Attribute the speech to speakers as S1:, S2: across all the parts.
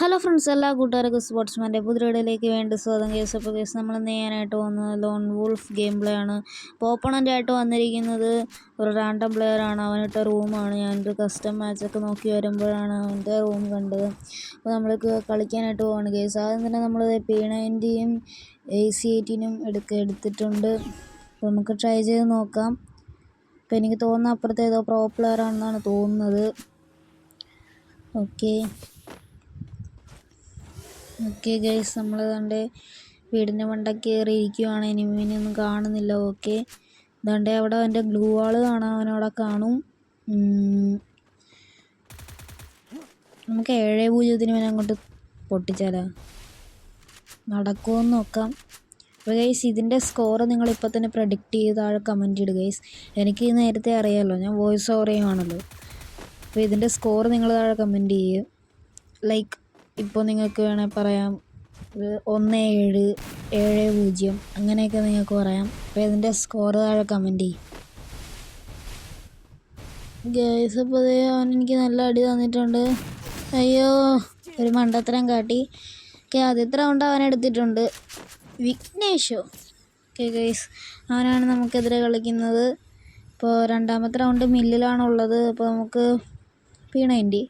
S1: Hello friends, എല്ലാ കൂട്ടുകാർക്കും സ്പോർട്സ്മാൻ്റെ പുതിയൊരിടയിലേക്ക് വേണ്ടി സ്വാഗതം. അപ്പോൾ നമ്മൾ ചെയ്യാനായിട്ട് വന്നത് ലോൺ വൂൾഫ് ഗെയിം പ്ലേ ആണ്. അപ്പോൾ ഓപ്പണൻ്റായിട്ട് വന്നിരിക്കുന്നത് ഒരു റാൻഡം പ്ലെയറാണ്. അവനിട്ട റൂമാണ്. ഞാനൊരു കസ്റ്റം മാച്ചൊക്കെ നോക്കി വരുമ്പോഴാണ് അവൻ്റെ റൂം കണ്ടത്. അപ്പോൾ നമ്മൾക്ക് കളിക്കാനായിട്ട് പോവാണ് ഗെയ്സ്. ആദ്യം തന്നെ നമ്മൾ P90യും AC-18നും എടുത്തിട്ടുണ്ട്. അപ്പോൾ നമുക്ക് ട്രൈ ചെയ്ത് നോക്കാം. അപ്പോൾ എനിക്ക് തോന്നുന്ന അപ്പുറത്തെ ഏതോ പ്രോ പ്ലെയർ ആണെന്നാണ് തോന്നുന്നത്. ഓക്കെ ഗൈസ്, നമ്മൾ കണ്ടേ വീടിൻ്റെ മണ്ടയ്ക്ക് കയറി ഇരിക്കുവാണ്. എനിമിനൊന്നും കാണുന്നില്ല. ഓക്കെ, ഇതാണ്ടേ അവിടെ അവൻ്റെ ഗ്ലൂ വാള് കാണാം, അവനവിടെ കാണും. നമുക്ക് 7-0 ഇവനെ അങ്ങോട്ട് പൊട്ടിച്ചാലോ, നടക്കുമെന്ന് നോക്കാം. അപ്പോൾ ഗൈസ്, ഇതിൻ്റെ സ്കോർ നിങ്ങളിപ്പോൾ തന്നെ പ്രഡിക്റ്റ് ചെയ്ത് താഴെ കമൻറ്റ് ഇടുക ഗൈസ്. എനിക്ക് നേരത്തെ അറിയാമല്ലോ, ഞാൻ വോയിസ് ഓവർ ചെയ്യുവാണല്ലോ. അപ്പോൾ ഇതിൻ്റെ സ്കോർ നിങ്ങൾ താഴെ കമൻറ്റ് ചെയ്യുക. ലൈക്ക് ഇപ്പോൾ നിങ്ങൾക്ക് വേണമെങ്കിൽ പറയാം 1-7, 7-0 അങ്ങനെയൊക്കെ നിങ്ങൾക്ക് പറയാം. അപ്പോൾ ഇതിൻ്റെ സ്കോർ താഴെ കമൻറ്റ് ചെയ്യും ഗൈസ്. അപ്പോൾ അവൻ എനിക്ക് നല്ല അടി തന്നിട്ടുണ്ട്. അയ്യോ, ഒരു മണ്ടത്തരം കാട്ടി. ഓക്കെ, ആദ്യത്തെ റൗണ്ട് അവൻ എടുത്തിട്ടുണ്ട്, വിഘ്നേഷോ. ഓക്കെ ഗൈസ്, അവനാണ് നമുക്കെതിരെ കളിക്കുന്നത്. ഇപ്പോൾ രണ്ടാമത്തെ റൗണ്ട് മില്ലിലാണുള്ളത്. അപ്പോൾ നമുക്ക് P90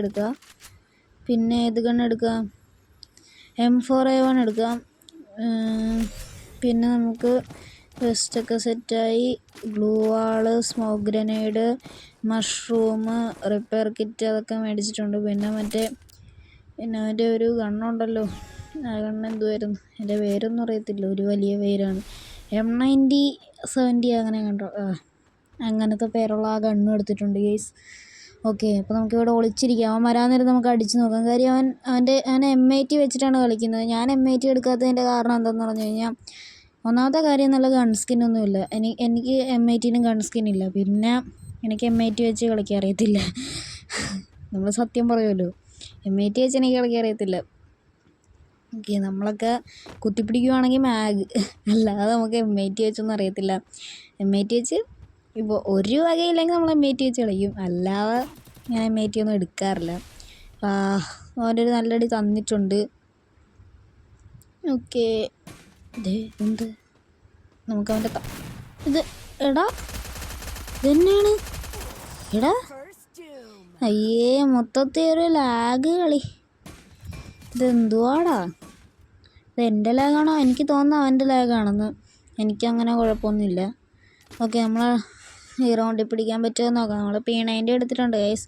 S1: എടുക്കുക. പിന്നെ ഏത് ഗൺ എടുക്കാം? M4A1 എടുക്കാം. പിന്നെ നമുക്ക് വെസ്റ്റൊക്കെ സെറ്റായി. Gloo wall, smoke grenade, mushroom, repair kit അതൊക്കെ മേടിച്ചിട്ടുണ്ട്. പിന്നെ മറ്റേ ഒരു ഗണ്ണുണ്ടല്ലോ, ആ ഗണ്ണ് എന്തുവായിരുന്നു, എൻ്റെ പേരൊന്നും അറിയത്തില്ല, ഒരു വലിയ പേരാണ്. M90 70 അങ്ങനെ കണ്ടോ, അങ്ങനത്തെ പേരുള്ള ആ ഗണ്ണും എടുത്തിട്ടുണ്ട് ഗെയ്സ്. ഓക്കെ, അപ്പോൾ നമുക്കിവിടെ ഒളിച്ചിരിക്കാം. അവൻ വരാൻ നേരം നമുക്ക് അടിച്ച് നോക്കാം. കാര്യം അവൻ M80 വെച്ചിട്ടാണ് കളിക്കുന്നത്. ഞാൻ M80 എടുക്കാത്തതിൻ്റെ കാരണം എന്താണെന്ന് പറഞ്ഞു കഴിഞ്ഞാൽ, ഒന്നാമത്തെ കാര്യം നല്ല ഗൺ സ്കിന്നൊന്നുമില്ല. എനിക്ക് M80നും ഗൺ സ്കിന്നില്ല. പിന്നെ എനിക്ക് M80 വെച്ച് കളിക്കാൻ അറിയത്തില്ല. നമ്മൾ സത്യം പറയുമല്ലോ, M80 വെച്ച് എനിക്ക് കളിക്കാൻ അറിയത്തില്ല. ഓക്കെ, നമ്മളൊക്കെ കുത്തിപ്പിടിക്കുവാണെങ്കിൽ മാഗ്, അല്ലാതെ നമുക്ക് M80 വെച്ചൊന്നും അറിയത്തില്ല. M80 വെച്ച് ഇപ്പോൾ ഒരു വകയില്ലെങ്കിൽ നമ്മൾ M80 വെച്ച് കളിക്കും, അല്ലാതെ ഞാൻ M80 ഒന്നും എടുക്കാറില്ല. അവൻ്റെ ഒരു നല്ലടി തന്നിട്ടുണ്ട്. ഓക്കെ, എന്ത് നമുക്ക് അവൻ്റെ ഇത് എടാ ഇതന്നെയാണ് എടാ. അയ്യേ, മൊത്തത്തിൽ ഒരു ലാഗ് കളി. ഇതെന്തുവാടാ, ഇത് എൻ്റെ ലാഗാണോ? എനിക്ക് തോന്നുന്നു അവൻ്റെ ലാഗാണെന്ന്. എനിക്കങ്ങനെ കുഴപ്പമൊന്നുമില്ല. ഓക്കെ, നമ്മൾ ഈ റൗണ്ടിൽ പിടിക്കാൻ പറ്റുമോ നോക്കാം. നമ്മൾ P90 എടുത്തിട്ടുണ്ട് ഗൈസ്.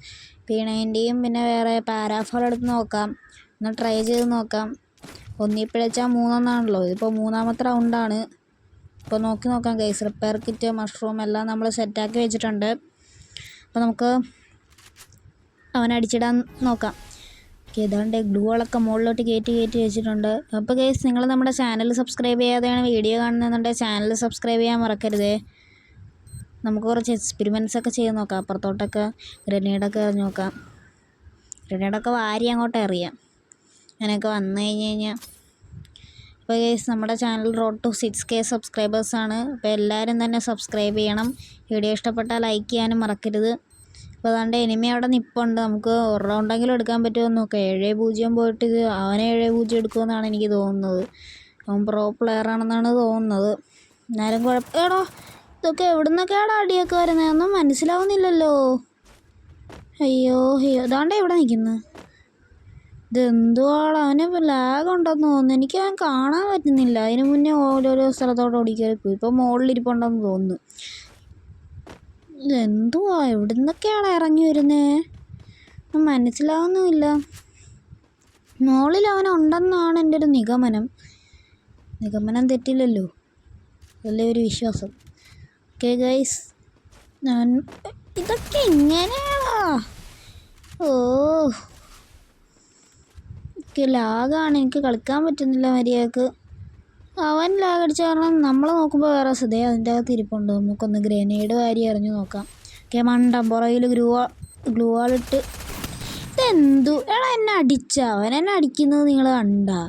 S1: P90യും പിന്നെ വേറെ പാരാഫോൾ എടുത്ത് നോക്കാം, ഒന്ന് ട്രൈ ചെയ്ത് നോക്കാം. ഒന്നിപ്പിഴച്ചാൽ 3-1 ഇതിപ്പോൾ മൂന്നാമത്തെ റൗണ്ടാണ്. ഇപ്പോൾ നോക്കാം ഗൈസ്. റിപ്പയർ കിറ്റ്, മഷ്റൂം എല്ലാം നമ്മൾ സെറ്റാക്കി വെച്ചിട്ടുണ്ട്. അപ്പോൾ നമുക്ക് അവനടിച്ചിടാൻ നോക്കാം. ഓക്കെ, ഇതാണ്ട് ഗ്ലൂകളൊക്കെ മുകളിലോട്ട് കയറ്റി വെച്ചിട്ടുണ്ട്. അപ്പോൾ ഗൈസ്, നിങ്ങൾ നമ്മുടെ ചാനൽ സബ്സ്ക്രൈബ് ചെയ്യാതെയാണ് വീഡിയോ കാണുന്നുണ്ടെങ്കിൽ ചാനൽ സബ്സ്ക്രൈബ് ചെയ്യാൻ മറക്കരുതേ. നമുക്ക് കുറച്ച് എക്സ്പെരിമെൻറ്റ്സ് ഒക്കെ ചെയ്ത് നോക്കാം. അപ്പുറത്തോട്ടൊക്കെ ഗ്രനേഡൊക്കെ എറിഞ്ഞ് നോക്കാം. ഗ്രനേഡൊക്കെ വാരി അങ്ങോട്ട് എറിയാം, അങ്ങനെയൊക്കെ വന്നു കഴിഞ്ഞാൽ. ഇപ്പോൾ ഗൈസ്, നമ്മുടെ ചാനൽ റോഡ് ടു 6K സബ്സ്ക്രൈബേഴ്സാണ്. അപ്പോൾ എല്ലാവരും തന്നെ സബ്സ്ക്രൈബ് ചെയ്യണം. വീഡിയോ ഇഷ്ടപ്പെട്ടാൽ ലൈക്ക് ചെയ്യാനും മറക്കരുത്. അപ്പോൾ അതുകൊണ്ട് എനിമി അവിടെ നിൽപ്പുണ്ട്. നമുക്ക് ഒരു റൗണ്ടെങ്കിലും എടുക്കാൻ പറ്റുമോ നോക്കാം. 7-0 പോയിട്ട് അവനെ 7-0 എടുക്കുമെന്നാണ് എനിക്ക് തോന്നുന്നത്. അവൻ പ്രോ പ്ലെയർ ആണെന്നാണ് തോന്നുന്നത്. എന്നാലും കുഴപ്പമില്ലടോ, ഇതൊക്കെ എവിടുന്നൊക്കെയാണ് അടിയൊക്കെ വരുന്നത്, ഒന്നും മനസ്സിലാവുന്നില്ലല്ലോ. അയ്യോ ഇതാണ്ടേ ഇവിടെ നിൽക്കുന്നത്. ഇതെന്തുവാണ്, അവന് ലാഗ് ഉണ്ടെന്ന് തോന്നുന്നു. എനിക്ക് അവൻ കാണാൻ പറ്റുന്നില്ല. അതിന് മുന്നേ ഓരോരോ സ്ഥലത്തോട്ട് ഓടിക്കയറിപ്പോയി. ഇപ്പോൾ മുകളിലിരിപ്പുണ്ടെന്ന് തോന്നുന്നു. ഇതെന്തുവാ, എവിടുന്നൊക്കെയാണ് ഇറങ്ങി വരുന്നത്, മനസ്സിലാവുന്നുമില്ല. മുകളിൽ അവനുണ്ടെന്നാണ് എൻ്റെ ഒരു നിഗമനം തെറ്റില്ലല്ലോ, അതല്ലേ ഒരു വിശ്വാസം. ഓക്കെ ഗൈസ്, ഇതൊക്കെ ഇങ്ങനെയാണോ? ലാഗാണ്, എനിക്ക് കളിക്കാൻ പറ്റുന്നില്ല മര്യാദക്ക്. അവൻ ലാഗടിച്ച കാരണം നമ്മൾ നോക്കുമ്പോൾ വേറെ സ്ഥിതി അതിൻ്റെ അകത്ത് ഇരിപ്പുണ്ട്. നമുക്കൊന്ന് ഗ്രനേഡ് വാരി എറിഞ്ഞു നോക്കാം. ഓക്കെ, മണ്ടം പുറകിൽ ഗ്ലൂ വാളിട്ട്. എടാ, എന്നെ അവൻ എന്നെ അടിക്കുന്നത് നിങ്ങൾ കണ്ടാ?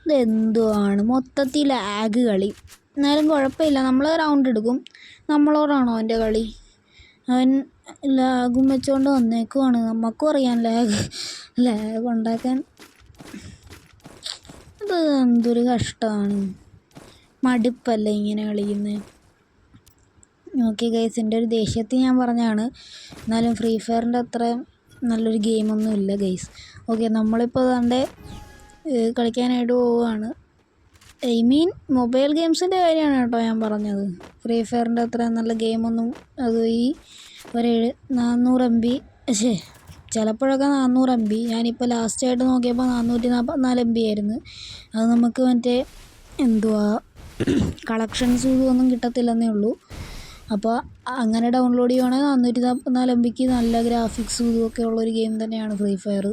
S1: ഇതെന്തുവാണ്, മൊത്തത്തിൽ ലാഗ് കളി. എന്നാലും കുഴപ്പമില്ല, നമ്മൾ റൗണ്ട് എടുക്കും. നമ്മളോടാണോ അവൻ്റെ കളി? അവൻ ലാഗും വെച്ചുകൊണ്ട് വന്നേക്കുവാണ്. നമുക്കും അറിയാം ലാഗ് ഉണ്ടാക്കാൻ അത് എന്തൊരു കഷ്ടമാണ്. മടുപ്പല്ലേ ഇങ്ങനെ കളിക്കുന്നത്. ഓക്കെ ഗൈസ്, എൻ്റെ ഒരു ദേഷ്യത്തിൽ ഞാൻ പറഞ്ഞതാണ്. എന്നാലും ഫ്രീ ഫയറിൻ്റെ അത്ര നല്ലൊരു ഗെയിമൊന്നും ഇല്ല ഗൈസ്. ഓക്കെ, നമ്മളിപ്പോൾ അതാണ്ട് കളിക്കാനായിട്ട് പോവുകയാണ്. ഐ മീൻ മൊബൈൽ ഗെയിംസിൻ്റെ കാര്യമാണ് കേട്ടോ ഞാൻ പറഞ്ഞത്. ഫ്രീ ഫയറിൻ്റെ അത്ര നല്ല ഗെയിമൊന്നും അത് ഈ ഒരു 400 MB ചിലപ്പോഴൊക്കെ 400 MB. ഞാനിപ്പോൾ ലാസ്റ്റായിട്ട് നോക്കിയപ്പോൾ 444 MB ആയിരുന്നു. അത് നമുക്ക് മറ്റേ എന്തുവാ കളക്ഷൻസ് ഇതൊന്നും കിട്ടത്തില്ലെന്നേ ഉള്ളൂ. അപ്പോൾ അങ്ങനെ ഡൗൺലോഡ് ചെയ്യുവാണെങ്കിൽ 444 MBക്ക് നല്ല ഗ്രാഫിക്സും ഇതൊക്കെ ഉള്ളൊരു ഗെയിം തന്നെയാണ് ഫ്രീ ഫയർ.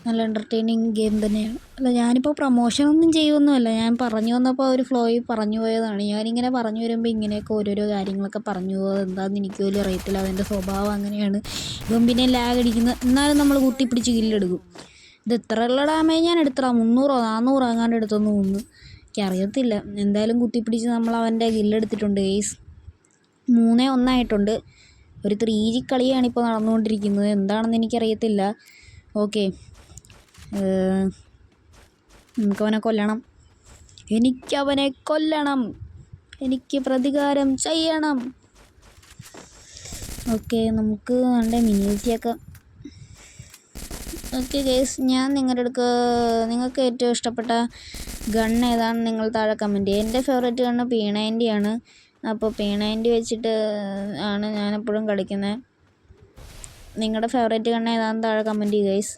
S1: നല്ല എൻ്റർടൈനിങ് ഗെയിം തന്നെയാണ്. അല്ല, ഞാനിപ്പോൾ പ്രൊമോഷനൊന്നും ചെയ്യുമൊന്നുമല്ല, ഞാൻ പറഞ്ഞു വന്നപ്പോൾ ഒരു ഫ്ലോയിൽ പറഞ്ഞു പോയതാണ്. ഞാനിങ്ങനെ പറഞ്ഞു വരുമ്പോൾ ഇങ്ങനെയൊക്കെ ഓരോരോ കാര്യങ്ങളൊക്കെ പറഞ്ഞു പോകുന്നത് എന്താണെന്ന് എനിക്ക് പോലും അറിയത്തില്ല. അതെൻ്റെ സ്വഭാവം അങ്ങനെയാണ്. ഇപ്പം പിന്നെ ലാഗ് അടിക്കുന്നത്, എന്നാലും നമ്മൾ കുത്തിപ്പിടിച്ച് കില്ലെടുക്കും. ഇത് ഇത്രയുള്ള ഡാമേജ് ഞാൻ എടുത്തടാ, 300 400 അങ്ങാണ്ട് എടുത്തൊന്ന് തോന്നുന്നു, എനിക്കറിയത്തില്ല. എന്തായാലും കുത്തിപ്പിടിച്ച് നമ്മൾ അവൻ്റെ കില്ലെടുത്തിട്ടുണ്ട് ഗെയ്സ്. 3-1 ആയിട്ടുണ്ട്. ഒരു 3G കളിയാണ് ഇപ്പോൾ നടന്നുകൊണ്ടിരിക്കുന്നത്. എന്താണെന്ന് എനിക്കറിയത്തില്ല. ഓക്കെ, നമുക്കവനെ കൊല്ലണം. എനിക്കവനെ കൊല്ലണം. എനിക്ക് പ്രതികാരം ചെയ്യണം. ഓക്കെ, നമുക്ക് വേണ്ട മിനിയൊക്കെ. ഓക്കെ ഗൈസ്, ഞാൻ നിങ്ങളുടെ അടുക്ക് നിങ്ങൾക്ക് ഏറ്റവും ഇഷ്ടപ്പെട്ട ഗൺ ഏതാണെന്ന് നിങ്ങൾ താഴെ കമൻറ്റ് ചെയ്യുക. എൻ്റെ ഫേവറേറ്റ് ഗണ്ണ് P90 ആണ്. അപ്പോൾ P90 വെച്ചിട്ട് ആണ് ഞാനെപ്പോഴും കളിക്കുന്നത്. നിങ്ങളുടെ ഫേവറേറ്റ് ഗണ്ണ് ഏതാണെന്ന് താഴെ കമൻറ്റ് ചെയ്യുക ഗൈസ്.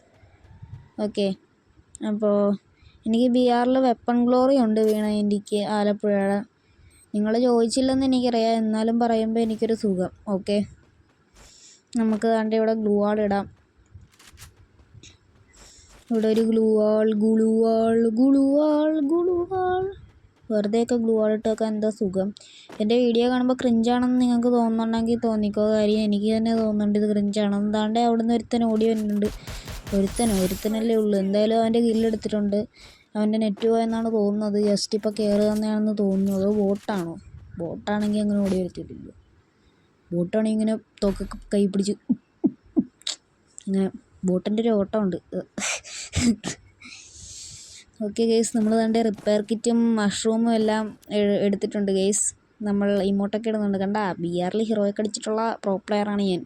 S1: ഓക്കെ, അപ്പോൾ എനിക്ക് BRൽ വെപ്പൺ ഗ്ലോറി ഉണ്ട് P90ക്ക്, ആലപ്പുഴയുടെ. നിങ്ങൾ ചോദിച്ചില്ലെന്ന് എനിക്കറിയാം, എന്നാലും പറയുമ്പോൾ എനിക്കൊരു സുഖം. ഓക്കെ, നമുക്ക് കണ്ട് ഇവിടെ ഗ്ലൂ വാൾ ഇടാം. ഇവിടെ ഒരു ഗ്ലൂ വാൾ വെറുതെയൊക്കെ ഗ്ലൂ വാൾ ഇട്ടൊക്കെ എന്താ സുഖം. എൻ്റെ വീഡിയോ കാണുമ്പോൾ ക്രിഞ്ചാണെന്ന് നിങ്ങൾക്ക് തോന്നുന്നുണ്ടെങ്കിൽ തോന്നിക്കോ. കാര്യം എനിക്ക് തന്നെ തോന്നുന്നുണ്ട് ഇത് ക്രിഞ്ചാണെന്ന്. എന്താണ്ട് അവിടെ നിന്ന് ഒരുത്തൻ ഓടി വരുന്നുണ്ട്. ഒരുത്തനല്ലേ ഉള്ളൂ. എന്തായാലും അവൻ്റെ കില്ലെടുത്തിട്ടുണ്ട്. അവൻ്റെ നെറ്റ് പോയെന്നാണ് തോന്നുന്നത്. ജസ്റ്റ് ഇപ്പോൾ കയറുക തന്നെയാണെന്ന് തോന്നുന്നു. അതോ ബോട്ടാണെങ്കിൽ അങ്ങനെ ഓടി വരത്തില്ലല്ലോ. ബോട്ടാണെങ്കിൽ ഇങ്ങനെ തോക്കൊക്കെ കൈ പിടിച്ച് ഇങ്ങനെ ബോട്ടിൻ്റെ ഒരു ഓട്ടമുണ്ട്. ഓക്കെ ഗെയ്സ്, നമ്മൾ തന്നെ റിപ്പയർ കിറ്റും മഷ്റൂമും എല്ലാം എടുത്തിട്ടുണ്ട് ഗെയ്സ്. നമ്മൾ ഇമോട്ടൊക്കെ ഇടുന്നുണ്ട്. കണ്ട, BRൽ ഹീറോയ്ക്ക് അടിച്ചിട്ടുള്ള പ്രോ പ്ലെയറാണ് ഞാൻ.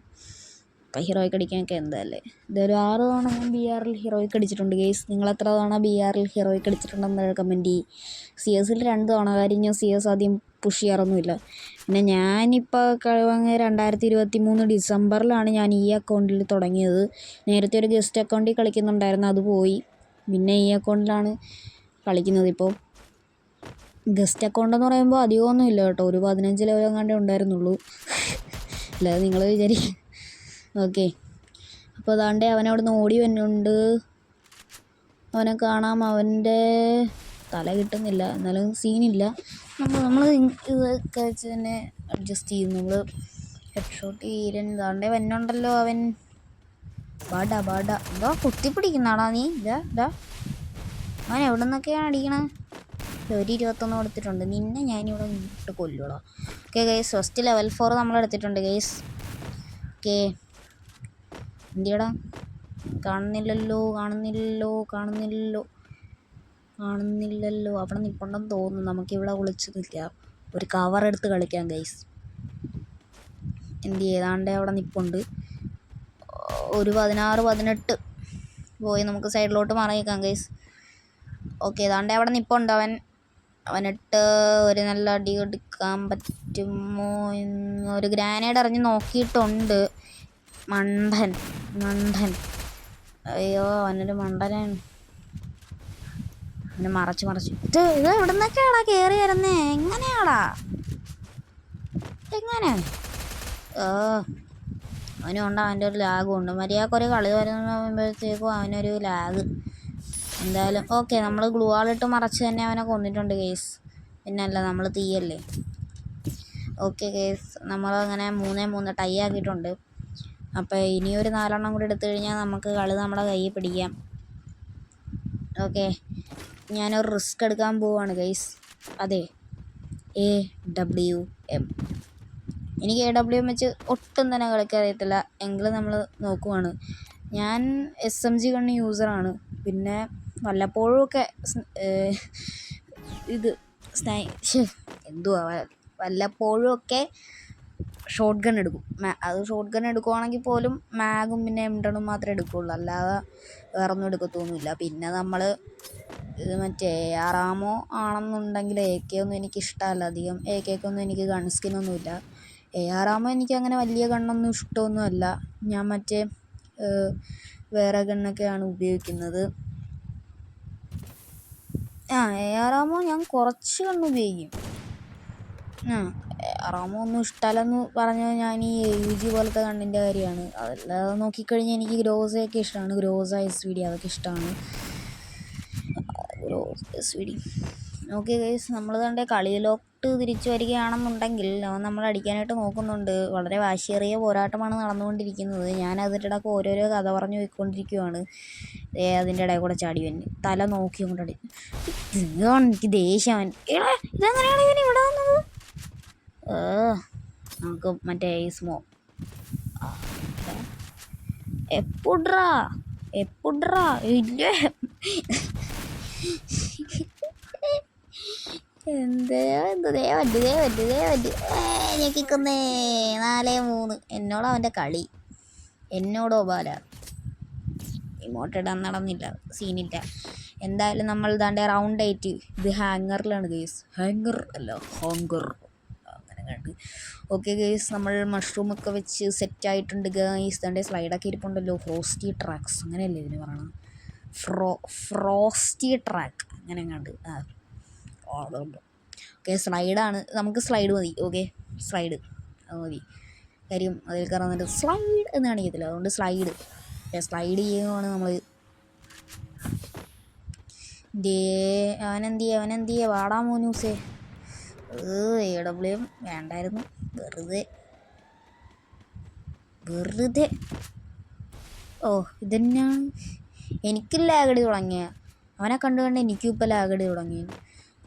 S1: ഇപ്പം ഹീറോയ്ക്ക് അടിക്കാനൊക്കെ എന്താല്ലേ. ഇതൊരു 6 തവണ ഞാൻ BRൽ ഹീറോയ്ക്ക് അടിച്ചിട്ടുണ്ട് ഗെയ്സ്. നിങ്ങൾ എത്ര തവണ BRൽ ഹീറോയ്ക്ക് അടിച്ചിട്ടുണ്ടെന്ന് കമൻറ്റ് ചെയ്യും. CS 2 തവണ. കാര്യം ഞാൻ CS ആദ്യം പുഷ് ചെയ്യാറൊന്നുമില്ല. പിന്നെ ഞാനിപ്പോൾ 2023 ഡിസംബറിലാണ് ഞാൻ ഈ അക്കൗണ്ടിൽ തുടങ്ങിയത്. നേരത്തെ ഒരു ഗസ്റ്റ് അക്കൗണ്ടിൽ കളിക്കുന്നുണ്ടായിരുന്നു, അത് പോയി. പിന്നെ ഈ അക്കൗണ്ടിലാണ് കളിക്കുന്നത് ഇപ്പോൾ. ഗസ്റ്റ് അക്കൗണ്ട് എന്ന് പറയുമ്പോൾ അധികമൊന്നും ഇല്ല കേട്ടോ, ഒരു 15 ലെവൽ എങ്ങാണ്ടേ ഉണ്ടായിരുന്നുള്ളൂ. അല്ലാതെ നിങ്ങൾ വിചാരിക്കും. ഓക്കെ, അപ്പോൾ അതാണ്ട് അവനവിടെ നിന്ന് ഓടി വരുന്നുണ്ട്. അവനെ കാണാം. അവൻ്റെ തല കിട്ടുന്നില്ല, എന്നാലും സീനില്ല. നമ്മൾ ഇതൊക്കെ വെച്ച് തന്നെ അഡ്ജസ്റ്റ് ചെയ്യും. നമ്മൾ ഹെഡ് ഷോട്ട് ഈരൻ ഇതാണ്ടേ വന്നുണ്ടല്ലോ അവൻ. ബാഡ എന്തോ കുത്തിപ്പിടിക്കുന്നാടാ നീ. ഇതാ അവൻ എവിടെ നിന്നൊക്കെയാണ് അടിക്കണത്. ഒരു 21 കൊടുത്തിട്ടുണ്ട്. നിന്നെ ഞാനിവിടെ ഇട്ട് കൊല്ലൂടാ. ഓക്കെ ഗൈസ്, ഫസ്റ്റ് ലെവൽ 4 നമ്മളെടുത്തിട്ടുണ്ട് ഗൈസ്. ഓക്കെ, എന്തിയടാ കാണുന്നില്ലല്ലോ. അവിടെ നിൽപ്പുണ്ടെന്ന് തോന്നുന്നു. നമുക്കിവിടെ ഒളിച്ച് നിൽക്കാം. ഒരു കവർ എടുത്ത് കളിക്കാം ഗൈസ്. എന്ത് ചെയ്താണ്ടേ അവിടെ നിൽപ്പുണ്ട്. ഒരു 16-18 പോയി. നമുക്ക് സൈഡിലോട്ട് മാറിയേക്കാം ഗൈസ്. ഓക്കെ, ഏതാണ്ട് അവിടെ നിൽപ്പുണ്ട് അവനിട്ട് ഒരു നല്ല അടി എടുക്കാൻ പറ്റുമോ എന്ന് ഒരു ഗ്രാനേഡ് എറിഞ്ഞ് നോക്കിയിട്ടുണ്ട്. മണ്ടൻ. അയ്യോ, അവനൊരു മണ്ടനാണ്. അവനെ മറച്ച് ഇത് എവിടെ നിന്നൊക്കെയാടാ കയറി വരുന്നേ? എങ്ങനെ അവനുണ്ട്. അവൻ്റെ ഒരു ലാഗും ഉണ്ട്. മര്യാദക്കൊരു കളി വരുമ്പോഴത്തേക്കും അവനൊരു ലാഗ്. എന്തായാലും ഓക്കെ, നമ്മൾ ഗ്ലൂ വാളിട്ട് മറച്ച് തന്നെ അവനെ കൊന്നിട്ടുണ്ട് കേസ്. പിന്നല്ല, നമ്മൾ തീയല്ലേ. ഓക്കെ കേസ്, നമ്മളങ്ങനെ 3-3 ടൈ ആക്കിയിട്ടുണ്ട്. അപ്പോൾ ഇനിയൊരു 4 എണ്ണം കൂടി എടുത്തു കഴിഞ്ഞാൽ നമുക്ക് കളി നമ്മുടെ കയ്യിൽ പിടിക്കാം. ഓക്കെ, ഞാനൊരു റിസ്ക് എടുക്കാൻ പോവാണ് ഗൈസ്. അതെ, AWM. എനിക്ക് AWM വെച്ച് ഒട്ടും തന്നെ കളിക്കാൻ അറിയത്തില്ല. എങ്കിലും നമ്മൾ നോക്കുവാണ്. ഞാൻ SMG ഗണ്ണ് യൂസറാണ്. പിന്നെ വല്ലപ്പോഴും ഒക്കെ ഇത് വല്ലപ്പോഴും ഒക്കെ ഷോട്ട് ഗൺ എടുക്കും. അത് ഷോട്ട് ഗൺ എടുക്കുവാണെങ്കിൽ പോലും മാഗും പിന്നെ M10 മാത്രമേ എടുക്കുകയുള്ളൂ, അല്ലാതെ വേറൊന്നും എടുക്കത്തൊന്നുമില്ല. പിന്നെ നമ്മൾ ഇത് മറ്റേ AR ആമോ ആണെന്നുണ്ടെങ്കിൽ AK ഒന്നും എനിക്കിഷ്ടമല്ല. അധികം AKക്കൊന്നും എനിക്ക് ഗൺ സ്കിന്നൊന്നുമില്ല. AR ആമോ എനിക്ക് അങ്ങനെ വലിയ ഗണ്ണൊന്നും ഇഷ്ടമൊന്നുമല്ല. ഞാൻ മറ്റേ വേറെ ഗണ്ണൊക്കെയാണ് ഉപയോഗിക്കുന്നത്. AR ആമോ ഞാൻ കുറച്ച് ഗണ്ണ് ഉപയോഗിക്കും. AR ആമോ ഒന്നും ഇഷ്ടമല്ലെന്ന് പറഞ്ഞാൽ ഞാൻ ഈ AUG പോലത്തെ ഗണ്ണിൻ്റെ കാര്യമാണ്. അതല്ലാതെ നോക്കിക്കഴിഞ്ഞാൽ എനിക്ക് ഗ്രോസയൊക്കെ ഇഷ്ടമാണ്. ഗ്രോസ SVD അതൊക്കെ ഇഷ്ടമാണ്. SVD ഓക്കെ ഗൈസ്, നമ്മൾ കണ്ടേ കളിയിലോട്ട് തിരിച്ചു വരികയാണെന്നുണ്ടെങ്കിൽ അവൻ നമ്മൾ അടിക്കാനായിട്ട് നോക്കുന്നുണ്ട്. വളരെ വാശിയേറിയ പോരാട്ടമാണ് നടന്നുകൊണ്ടിരിക്കുന്നത്. ഞാൻ അതിൻ്റെ ഇടയ്ക്ക് ഓരോരോ കഥ പറഞ്ഞു പോയിക്കൊണ്ടിരിക്കുകയാണ്. അതിൻ്റെ ഇടയിൽ കൂടെ ചാടി വന്ന് തല നോക്കി കൊണ്ടടി എനിക്ക് ദേഷ്യം. ഇതെങ്ങനെയാണ് ഇവൻ ഇവിടെ വന്നത്? നമുക്ക് മറ്റേ സ്മോ എപ്പുട്രാ ഇല്ലേ ഞെക്കിക്കുന്നേ 4-3. എന്നോടോ അവൻ്റെ കളി, എന്നോടോ ബാല. ഇമോട്ടിടാൻ നടന്നില്ല, സീനില്ല. എന്തായാലും നമ്മൾ ഇതാണ്ട് റൗണ്ട് 8 ഇത് ഹാങ്ങറിലാണ് ഗെയ്സ്. ഹാങ്ങർ അല്ല ഹോങ്കർ അങ്ങനെ കണ്ട്. ഓക്കെ ഗെയ്സ്, നമ്മൾ മഷ്റൂമൊക്കെ വെച്ച് സെറ്റായിട്ടുണ്ട് ഗെയ്സ്. ഇതാണ്ട് സ്ലൈഡൊക്കെ ഇരിപ്പുണ്ടല്ലോ. ഫ്രോസ്റ്റി ട്രാക്സ് അങ്ങനെയല്ലേ ഇതിന് പറയണം, ഫ്രോസ്റ്റി ട്രാക്ക് അങ്ങനെ കണ്ട്. അതുകൊണ്ട് ഓക്കെ സ്ലൈഡാണ്, നമുക്ക് സ്ലൈഡ് മതി. ഓക്കെ സ്ലൈഡ് അത് മതി. കാര്യം അതിൽ കയറാൻ സ്ലൈഡ് എന്ന് കാണിക്കത്തില്ല, അതുകൊണ്ട് സ്ലൈഡ് ചെയ്യുകയാണ് നമ്മൾ. അവനെന്തിയെ വാടാ മോനൂസേ. AW വേണ്ടായിരുന്നു, വെറുതെ. ഇതന്നെയാണ് എനിക്ക് ലാഗടി തുടങ്ങിയ. അവനെ കണ്ട് എനിക്കും ഇപ്പം ലാഗടി തുടങ്ങി.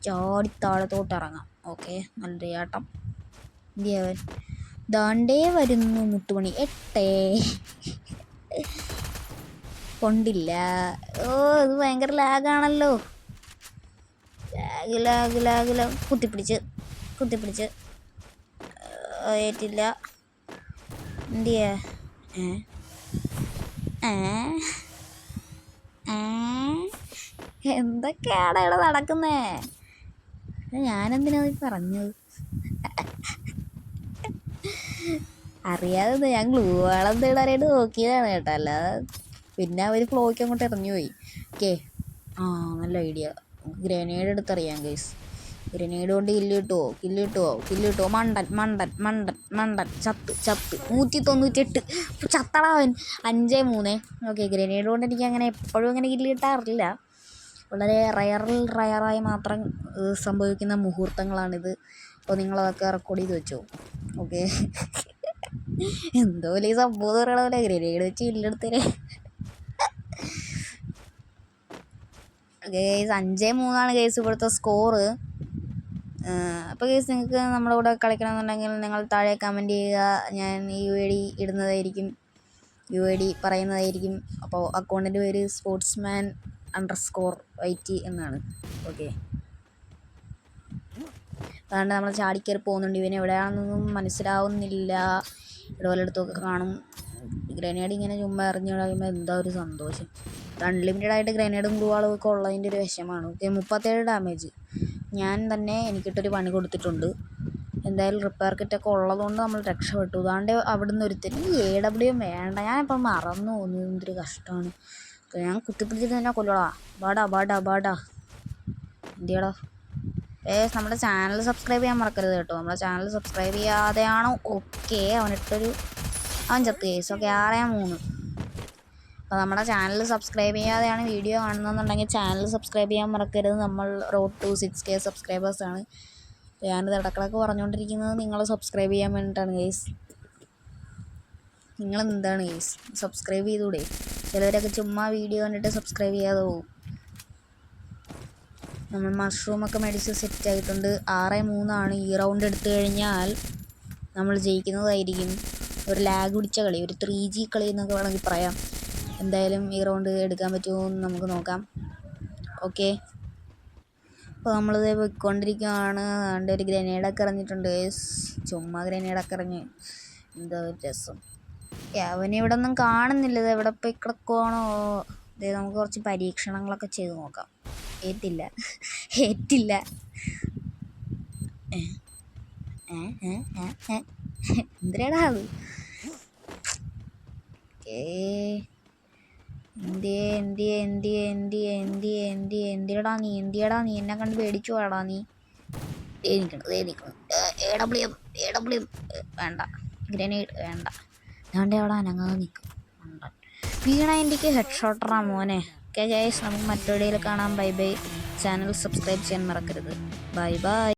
S1: ചാടി താഴത്തോട്ട് ഇറങ്ങാം. ഓക്കെ നല്ല ചാട്ടം. അവൻ ദാണ്ടേ വരുന്നു. മുട്ടുമണി 8 കൊണ്ടില്ല. ഇത് ഭയങ്കര ലാഗാണല്ലോ. ലാഗ് കുത്തിപ്പിടിച്ച് ഏറ്റില്ല. എന്തിയാ എന്തൊക്കെയാണ് ഇവിടെ നടക്കുന്നേ? ഞാനെന്തിനാ പറഞ്ഞത്? അറിയാതെ ഞാൻ ഗ്ലൂ വാളം തേടാനായിട്ട് നോക്കിയതാണ് കേട്ടോ, അല്ലാതെ പിന്നെ അവർ ഫ്ലോയ്ക്ക് അങ്ങോട്ട് ഇറങ്ങി പോയി. ഓക്കെ നല്ല ഐഡിയ. ഗ്രനേഡ് എടുത്തറിയാം ഗൈസ്. ഗ്രനേഡ് കൊണ്ട് കില്ലിട്ടുവോ. മണ്ടൻ ചത്ത് 198 ചത്തടാവൻ. 5-3. ഓക്കെ ഗ്രനേഡ് കൊണ്ട് എനിക്ക് അങ്ങനെ എപ്പോഴും അങ്ങനെ കില്ല് കിട്ടാറില്ല. വളരെ റയറായി മാത്രം സംഭവിക്കുന്ന മുഹൂർത്തങ്ങളാണിത്. അപ്പോൾ നിങ്ങളതൊക്കെ റെക്കോർഡ് ചെയ്ത് വെച്ചോ. ഓക്കെ എന്തോ വലിയ സംഭവം എന്ന് പറയണ പോലെ ഗ്രനേഡ് വെച്ച് കില്ലെടുത്തേ. ഗേസ് 5-3 ഗേസ് ഇവിടുത്തെ സ്കോറ്. അപ്പോൾ ഗേസ് നിങ്ങൾക്ക് നമ്മുടെ കൂടെ കളിക്കണമെന്നുണ്ടെങ്കിൽ നിങ്ങൾ താഴെ കമൻറ്റ് ചെയ്യുക. ഞാൻ UID ഇടുന്നതായിരിക്കും, UID പറയുന്നതായിരിക്കും. അപ്പോൾ അക്കൗണ്ടിൻ്റെ പേര് sportsman_IT എന്നാണ്. ഓക്കെ അതുകൊണ്ട് നമ്മൾ ചാടിക്കയറി പോകുന്നുണ്ട്. ഇവന് എവിടെയാണെന്നൊന്നും മനസ്സിലാവുന്നില്ല. ഇതുപോലെ എടുത്തൊക്കെ കാണും. ഗ്രനേഡ് ഇങ്ങനെ ചുമ്മാ എറിഞ്ഞു കഴിയുമ്പോൾ എന്താ ഒരു സന്തോഷം. അൺലിമിറ്റഡ് ആയിട്ട് ഗ്രനേഡും ഗ്ലൂവാളും ഒക്കെ ഉള്ളതിൻ്റെ ഒരു വിഷമാണ്. ഓക്കെ 37 ഡാമേജ് ഞാൻ തന്നെ എനിക്കിട്ടൊരു പണി കൊടുത്തിട്ടുണ്ട്. എന്തായാലും റിപ്പയർ കിറ്റൊക്കെ ഉള്ളതുകൊണ്ട് നമ്മൾ രക്ഷപ്പെട്ടു. അതാണ്ട് അവിടുന്ന് ഒരുത്തരും AW വേണ്ട, ഞാനിപ്പം മറന്നു പോകുന്നു. എന്തൊരു കഷ്ടമാണ്. ഞാൻ കുത്തിപ്പിടിച്ചിട്ട് തന്നെ കൊല്ലടാ. ബാടാ എന്തിയടാ. നമ്മുടെ ചാനൽ സബ്സ്ക്രൈബ് ചെയ്യാൻ മറക്കരുത് കേട്ടോ. നമ്മുടെ ചാനൽ സബ്സ്ക്രൈബ് ചെയ്യാതെയാണോ? ഓക്കെ അവൻ ചത്ത് കേസ്. ഓക്കെ 6-3. അപ്പോൾ നമ്മുടെ ചാനൽ സബ്സ്ക്രൈബ് ചെയ്യാതെയാണ് വീഡിയോ കാണുന്നതെന്നുണ്ടെങ്കിൽ ചാനൽ സബ്സ്ക്രൈബ് ചെയ്യാൻ മറക്കരുത്. നമ്മൾ റോഡ് ടു 6K സബ്സ്ക്രൈബേഴ്സാണ്. ഞാനിത് ഇടക്കിടക്ക് പറഞ്ഞുകൊണ്ടിരിക്കുന്നത് നിങ്ങൾ സബ്സ്ക്രൈബ് ചെയ്യാൻ വേണ്ടിയിട്ടാണ് ഗൈസ്. നിങ്ങളെന്താണ് ഗൈസ് സബ്സ്ക്രൈബ് ചെയ്തുകൂടെ? ചിലവരൊക്കെ ചുമ്മാ വീഡിയോ കണ്ടിട്ട് സബ്സ്ക്രൈബ് ചെയ്യാതെ പോകും. നമ്മൾ മഷ്റൂമൊക്കെ മേടിച്ച് സെറ്റായിട്ടുണ്ട്. 6-3 ഈ റൗണ്ട് എടുത്തു കഴിഞ്ഞാൽ നമ്മൾ ജയിക്കുന്നതായിരിക്കും. ഒരു ലാഗ് പിടിച്ച കളി, ഒരു 3G കളി എന്നൊക്കെ വേണമെങ്കിൽ പറയാം. എന്തായാലും ഈ റൗണ്ട് എടുക്കാൻ പറ്റുമോ എന്ന് നമുക്ക് നോക്കാം. ഓക്കെ, അപ്പോൾ നമ്മളിത് പോയിക്കൊണ്ടിരിക്കുകയാണ്. അതുകൊണ്ട് ഒരു ഗ്രനേഡൊക്കെ എറിഞ്ഞിട്ടുണ്ട്. ചുമ്മാ ഗ്രനേഡൊക്കെ എറിഞ്ഞ് എന്താ രസം. അവനിവിടെ ഒന്നും കാണുന്നില്ല. ഇത് എവിടെ പോയി കിടക്കുവാണോ? ഇത് നമുക്ക് കുറച്ച് പരീക്ഷണങ്ങളൊക്കെ ചെയ്ത് നോക്കാം. ഏറ്റില്ല. എന്തിനാടാ അത്? എന്തിയടാ നീ എന്നെ കണ്ട് പേടിച്ചു പോടാ നീ. വേണ്ട, ഗ്രനേഡ് വേണ്ട. ഞാണ്ട് അവിടെ അനങ്ങാതെ നിൽക്കും. വീണ എനിക്ക് ഹെഡ് ഷോട്ടറാ മോനെ. ഓക്കെ ഗൈസ്, നമുക്ക് മറ്റൊരു വീഡിയോയിൽ കാണാം. Bye bye. ചാനൽ സബ്സ്ക്രൈബ് ചെയ്യാൻ മറക്കരുത്. Bye bye.